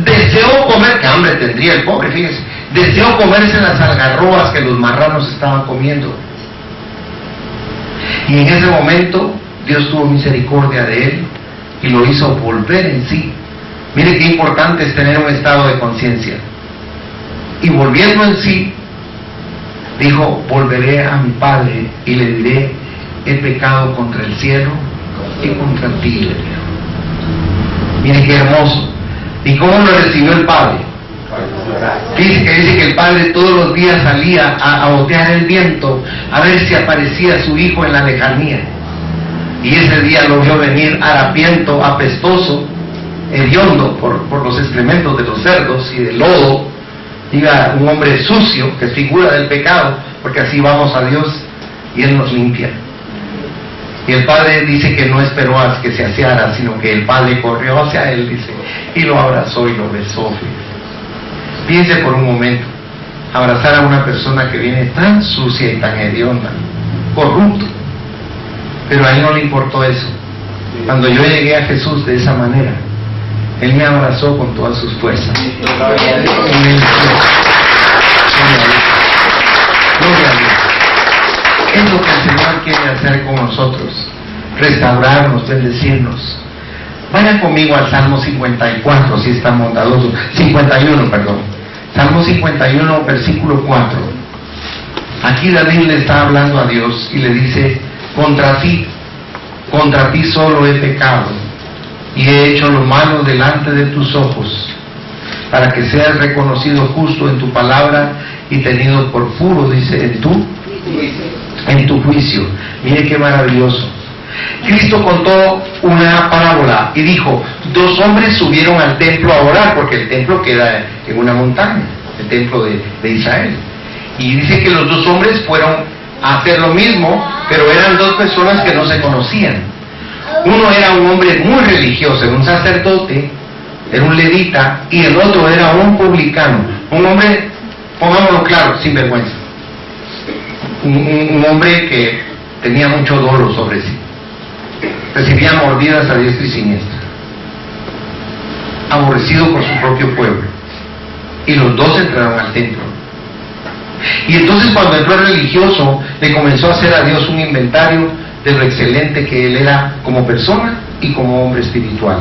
S1: deseó comer, que hambre tendría el pobre, fíjese, deseó comerse las algarrobas que los marranos estaban comiendo. Y en ese momento Dios tuvo misericordia de él y lo hizo volver en sí. Mire qué importante es tener un estado de conciencia. Y volviendo en sí, dijo, volveré a mi padre y le diré, he pecado contra el cielo y contra ti, le dijo. Mire qué hermoso. ¿Y cómo lo recibió el padre? Dice que el padre todos los días salía a otear el viento a ver si aparecía su hijo en la lejanía. Y ese día lo vio venir harapiento, apestoso, hediondo por los excrementos de los cerdos y del lodo. Iba un hombre sucio, que es figura del pecado, porque así vamos a Dios y Él nos limpia. Y el padre dice que no esperó a que se aseara, sino que el padre corrió hacia él, dice, y lo abrazó y lo besó. Piense por un momento, abrazar a una persona que viene tan sucia y tan hedionda, corrupto, pero a él no le importó eso. Cuando yo llegué a Jesús de esa manera, Él me abrazó con todas sus fuerzas. Gloria a Dios. Gloria a Dios. Es lo que el Señor quiere hacer con nosotros, restaurarnos, bendecirnos. Vayan conmigo al Salmo 54, si están bondadosos. 51, perdón. Salmo 51, versículo 4. Aquí David le está hablando a Dios y le dice, contra ti solo he pecado y he hecho lo malo delante de tus ojos, para que seas reconocido justo en tu palabra y tenido por puro, dice, en tu juicio. Mire qué maravilloso. Cristo contó una parábola y dijo, 2 hombres subieron al templo a orar, porque el templo queda en una montaña, el templo de Israel. Y dice que los 2 hombres fueron a hacer lo mismo, pero eran 2 personas que no se conocían. Uno era un hombre muy religioso, un sacerdote, era un levita, y el otro era un publicano, un hombre, pongámoslo claro, sin vergüenza, un hombre que tenía mucho dolo sobre sí, recibía mordidas a diestra y siniestra, aborrecido por su propio pueblo, y los 2 entraron al templo. Y entonces cuando entró el religioso, le comenzó a hacer a Dios un inventario de lo excelente que él era como persona y como hombre espiritual.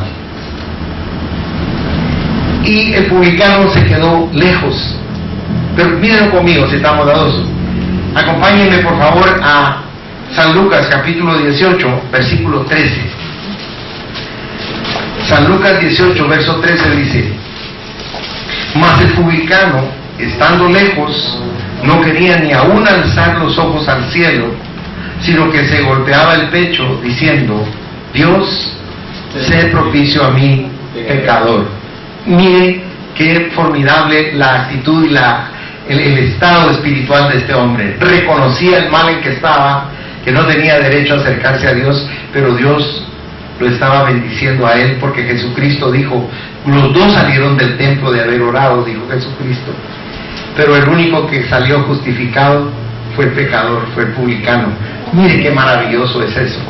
S1: Y el publicano se quedó lejos. Pero mírenlo conmigo, si estamos dados. Acompáñenme por favor a San Lucas capítulo 18, versículo 13. San Lucas 18, verso 13 dice: mas el publicano, estando lejos, no quería ni aún alzar los ojos al cielo, sino que se golpeaba el pecho, diciendo: Dios, sé propicio a mí, pecador. Mire qué formidable la actitud y el estado espiritual de este hombre. Reconocía el mal en que estaba, que no tenía derecho a acercarse a Dios, pero Dios lo estaba bendiciendo a él, porque Jesucristo dijo, los 2 salieron del templo de haber orado, dijo Jesucristo, pero el único que salió justificado fue el pecador, fue el publicano. Mire qué maravilloso es eso,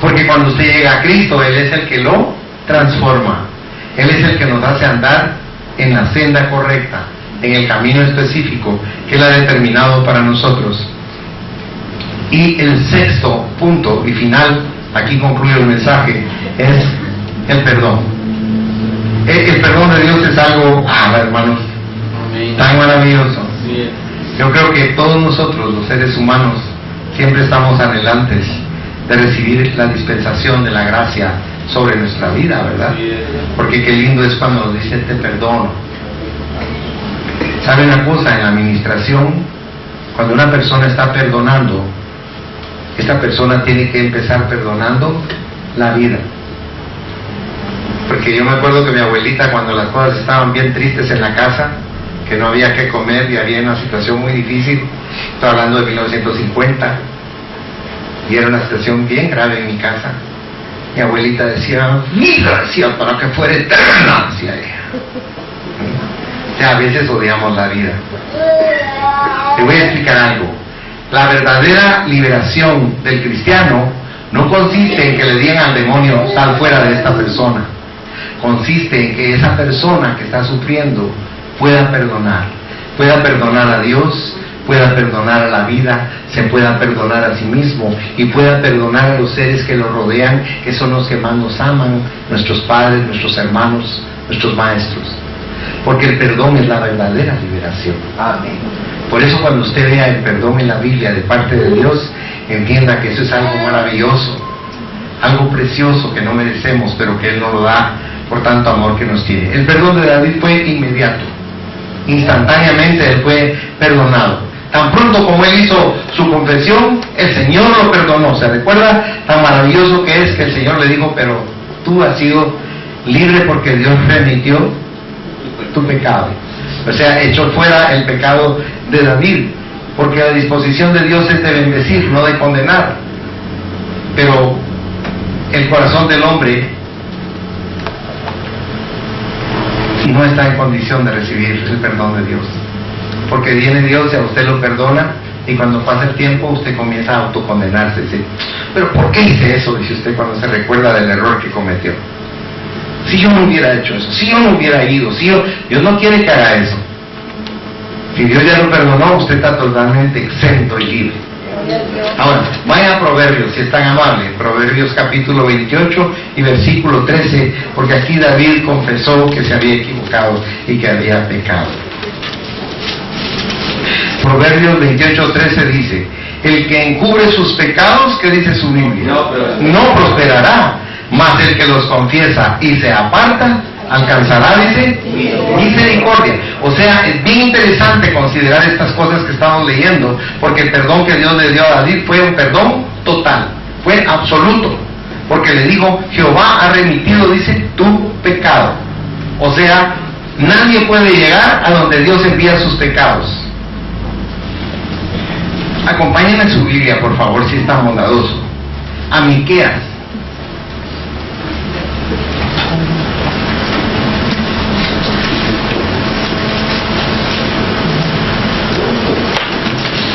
S1: porque cuando usted llega a Cristo, Él es el que lo transforma, Él es el que nos hace andar en la senda correcta, en el camino específico que Él ha determinado para nosotros. Y el 6º punto y final, aquí concluye el mensaje, es el perdón. El perdón de Dios es algo, hermanos, tan maravilloso. Yo creo que todos nosotros, los seres humanos, siempre estamos anhelantes de recibir la dispensación de la gracia sobre nuestra vida, ¿verdad? Porque qué lindo es cuando nos dice te perdono. ¿Sabe una cosa? En la administración, cuando una persona está perdonando, esta persona tiene que empezar perdonando la vida. Porque yo me acuerdo que mi abuelita, cuando las cosas estaban bien tristes en la casa, que no había que comer y había una situación muy difícil, estoy hablando de 1950, y era una situación bien grave en mi casa, mi abuelita decía, mi gracia para que fuera eterna, decía ella. O sea, a veces odiamos la vida. Te voy a explicar algo. La verdadera liberación del cristiano no consiste en que le digan al demonio, sal fuera de esta persona. Consiste en que esa persona que está sufriendo pueda perdonar a Dios, pueda perdonar a la vida, se pueda perdonar a sí mismo y pueda perdonar a los seres que lo rodean, que son los que más nos aman, nuestros padres, nuestros hermanos, nuestros maestros. Porque el perdón es la verdadera liberación. Amén. Por eso cuando usted vea el perdón en la Biblia de parte de Dios, entienda que eso es algo maravilloso, algo precioso que no merecemos, pero que Él nos lo da por tanto amor que nos tiene. El perdón de David fue inmediato, instantáneamente él fue perdonado. Tan pronto como él hizo su confesión, el Señor lo perdonó. ¿Se recuerda tan maravilloso que es que el Señor le dijo, pero tú has sido libre porque Dios remitió tu pecado? O sea, echó fuera el pecado de David, porque la disposición de Dios es de bendecir, no de condenar. Pero el corazón del hombre no está en condición de recibir el perdón de Dios, porque viene Dios y a usted lo perdona, y cuando pasa el tiempo usted comienza a autocondenarse. ¿Sí? Pero ¿por qué hice eso? Dice usted cuando se recuerda del error que cometió. Si yo no hubiera hecho eso, si yo no hubiera ido, si Dios no quiere que haga eso. Si Dios ya lo perdonó, usted está totalmente exento y libre. Ahora, vaya a Proverbios, si es tan amable, Proverbios capítulo 28 y versículo 13, porque aquí David confesó que se había equivocado y que había pecado. Proverbios 28:13 dice, el que encubre sus pecados, ¿qué dice su Biblia? No prosperará, mas el que los confiesa y se aparta, alcanzará, dice, misericordia. O sea, es bien interesante considerar estas cosas que estamos leyendo, porque el perdón que Dios le dio a David fue un perdón total, fue absoluto, porque le dijo, Jehová ha remitido, dice, tu pecado. O sea, nadie puede llegar a donde Dios envía sus pecados. Acompáñenme en su Biblia, por favor, si es tan bondadoso, a Miqueas.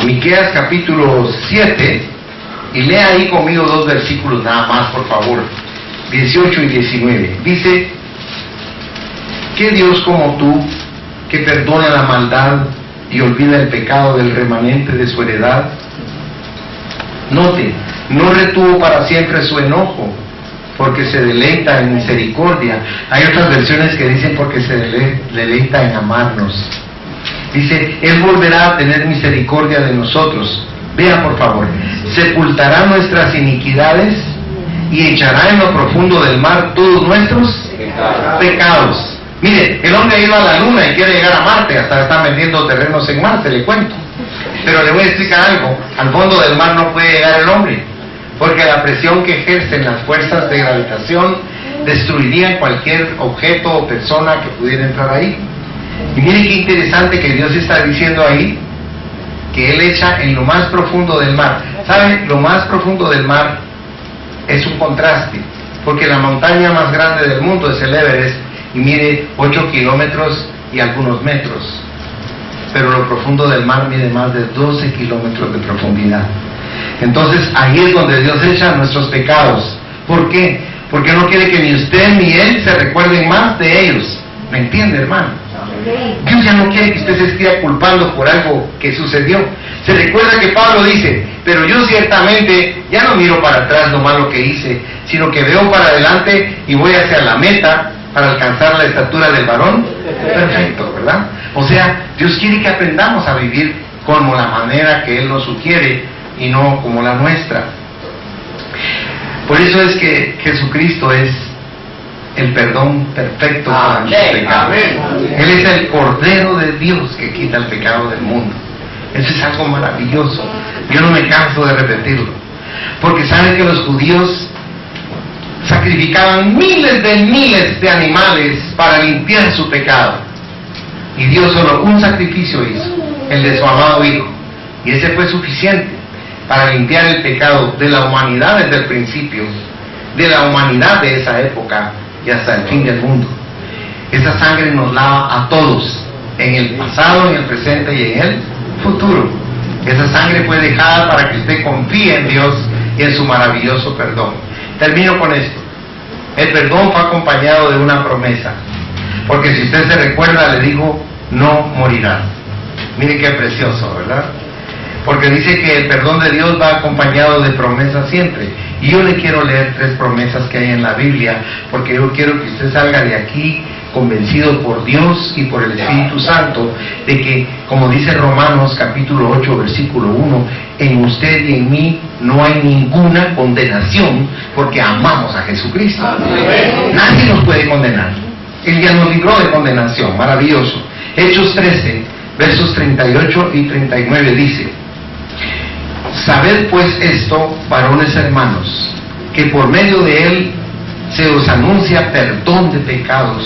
S1: Miqueas capítulo 7, y lea ahí conmigo 2 versículos nada más, por favor, 18 y 19. Dice, ¿qué Dios como tú, que perdona la maldad y olvida el pecado del remanente de su heredad? Note, no retuvo para siempre su enojo, porque se deleita en misericordia. Hay otras versiones que dicen porque se deleita en amarnos. Dice, Él volverá a tener misericordia de nosotros. Vea por favor, sepultará nuestras iniquidades y echará en lo profundo del mar todos nuestros pecados. Mire, el hombre ha ido a la luna y quiere llegar a Marte, hasta están vendiendo terrenos en Marte, le cuento. Pero le voy a explicar algo, al fondo del mar no puede llegar el hombre, porque la presión que ejercen las fuerzas de gravitación destruirían cualquier objeto o persona que pudiera entrar ahí. Y mire qué interesante que Dios está diciendo ahí, que Él echa en lo más profundo del mar. ¿Sabe? Lo más profundo del mar es un contraste, porque la montaña más grande del mundo es el Everest, y mide 8 kilómetros y algunos metros, pero lo profundo del mar mide más de 12 kilómetros de profundidad. Entonces ahí es donde Dios echa nuestros pecados. ¿Por qué? Porque no quiere que ni usted ni Él se recuerden más de ellos. ¿Me entiende, hermano? Dios ya no quiere que usted se esté culpando por algo que sucedió. Se recuerda que Pablo dice, pero yo ciertamente ya no miro para atrás lo malo que hice, sino que veo para adelante y voy hacia la meta para alcanzar la estatura del varón perfecto, ¿verdad? O sea, Dios quiere que aprendamos a vivir como la manera que Él nos sugiere y no como la nuestra. Por eso es que Jesucristo es el perdón perfecto para nuestros pecados. Él es el Cordero de Dios que quita el pecado del mundo. Eso es algo maravilloso. Yo no me canso de repetirlo, porque saben que los judíos sacrificaban miles de animales para limpiar su pecado, y Dios solo un sacrificio hizo, el de su amado Hijo, y ese fue suficiente para limpiar el pecado de la humanidad desde el principio, de la humanidad de esa época y hasta el fin del mundo. Esa sangre nos lava a todos, en el pasado, en el presente y en el futuro. Esa sangre fue dejada para que usted confíe en Dios y en su maravilloso perdón. Termino con esto. El perdón fue acompañado de una promesa, porque si usted se recuerda, le dijo, no morirá. Mire qué precioso, ¿verdad? Porque dice que el perdón de Dios va acompañado de promesas siempre. Y yo le quiero leer 3 promesas que hay en la Biblia, porque yo quiero que usted salga de aquí convencido por Dios y por el Espíritu Santo de que, como dice Romanos capítulo 8 versículo 1, en usted y en mí no hay ninguna condenación, porque amamos a Jesucristo. Nadie nos puede condenar. Él ya nos libró de condenación. Maravilloso. Hechos 13 versos 38 y 39 dice, sabed pues esto, varones hermanos, que por medio de Él se os anuncia perdón de pecados,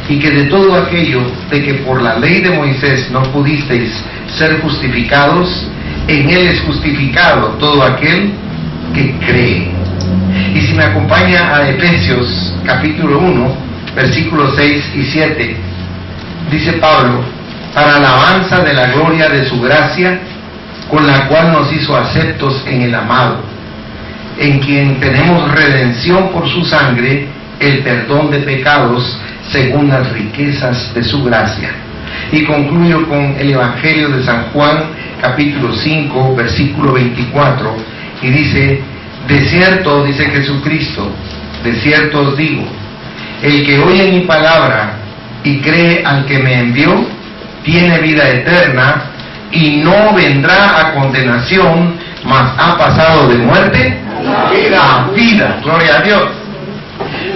S1: y que de todo aquello de que por la ley de Moisés no pudisteis ser justificados, en Él es justificado todo aquel que cree. Y si me acompaña a Efesios capítulo 1 versículos 6 y 7, dice Pablo, para alabanza de la gloria de su gracia, con la cual nos hizo aceptos en el amado, en quien tenemos redención por su sangre, el perdón de pecados, según las riquezas de su gracia. Y concluyo con el Evangelio de San Juan, capítulo 5, versículo 24, y dice, de cierto, dice Jesucristo, de cierto os digo, el que oye mi palabra y cree al que me envió, tiene vida eterna, y no vendrá a condenación, mas ha pasado de muerte a vida. Gloria a Dios.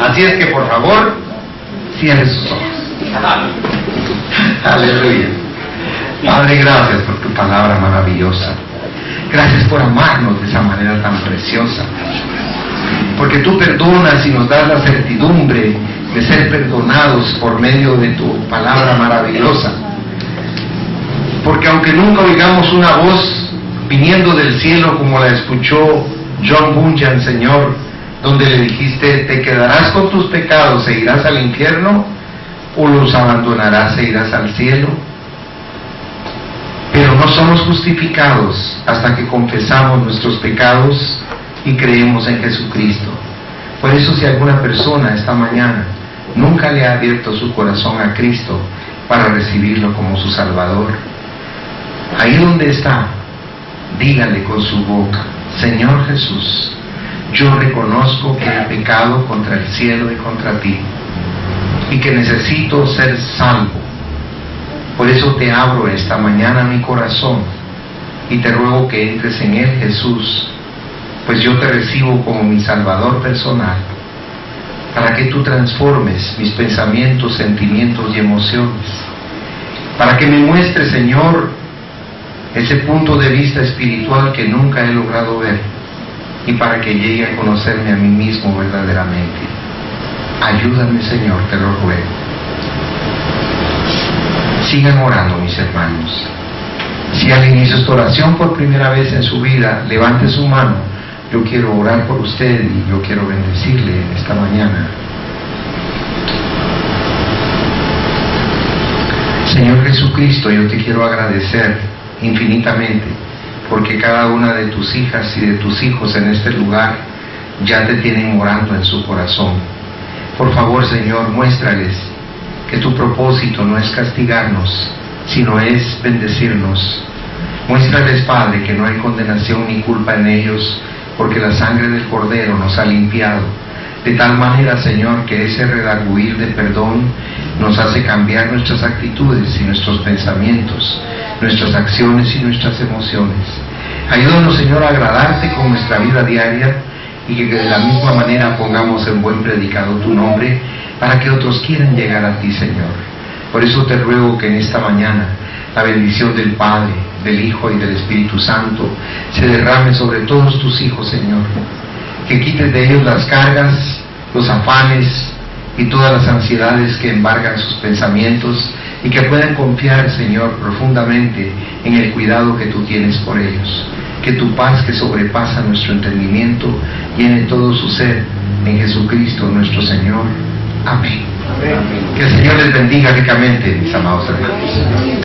S1: Así es que por favor, cierre sus ojos. Aleluya. Padre, gracias por tu palabra maravillosa. Gracias por amarnos de esa manera tan preciosa. Porque tú perdonas y nos das la certidumbre de ser perdonados por medio de tu palabra maravillosa. Porque aunque nunca oigamos una voz viniendo del cielo como la escuchó John Bunyan, Señor, donde le dijiste, ¿te quedarás con tus pecados e irás al infierno? ¿O los abandonarás e irás al cielo? Pero no somos justificados hasta que confesamos nuestros pecados y creemos en Jesucristo. Por eso, si alguna persona esta mañana nunca le ha abierto su corazón a Cristo para recibirlo como su Salvador, ahí donde está, dígale con su boca, Señor Jesús, yo reconozco que he pecado contra el cielo y contra ti, y que necesito ser salvo. Por eso te abro esta mañana mi corazón, y te ruego que entres en él, Jesús, pues yo te recibo como mi Salvador personal, para que tú transformes mis pensamientos, sentimientos y emociones, para que me muestres, Señor, ese punto de vista espiritual que nunca he logrado ver, y para que llegue a conocerme a mí mismo verdaderamente. Ayúdame, Señor, te lo ruego. Sigan orando, mis hermanos. Si alguien hizo esta oración por primera vez en su vida, levante su mano. Yo quiero orar por usted y yo quiero bendecirle esta mañana. Señor Jesucristo, yo te quiero agradecer infinitamente, porque cada una de tus hijas y de tus hijos en este lugar ya te tienen morando en su corazón. Por favor, Señor, muéstrales que tu propósito no es castigarnos, sino es bendecirnos. Muéstrales, Padre, que no hay condenación ni culpa en ellos, porque la sangre del Cordero nos ha limpiado. De tal manera, Señor, que ese redarguir de perdón nos hace cambiar nuestras actitudes y nuestros pensamientos, nuestras acciones y nuestras emociones. Ayúdanos, Señor, a agradarte con nuestra vida diaria, y que de la misma manera pongamos en buen predicado tu nombre, para que otros quieran llegar a ti, Señor. Por eso te ruego que en esta mañana la bendición del Padre, del Hijo y del Espíritu Santo se derrame sobre todos tus hijos, Señor. Que quites de ellos las cargas, los afanes y todas las ansiedades que embargan sus pensamientos, y que puedan confiar, Señor, profundamente en el cuidado que tú tienes por ellos. Que tu paz, que sobrepasa nuestro entendimiento, llene todo su ser en Jesucristo nuestro Señor. Amén. Amén. Que el Señor les bendiga ricamente, mis amados hermanos.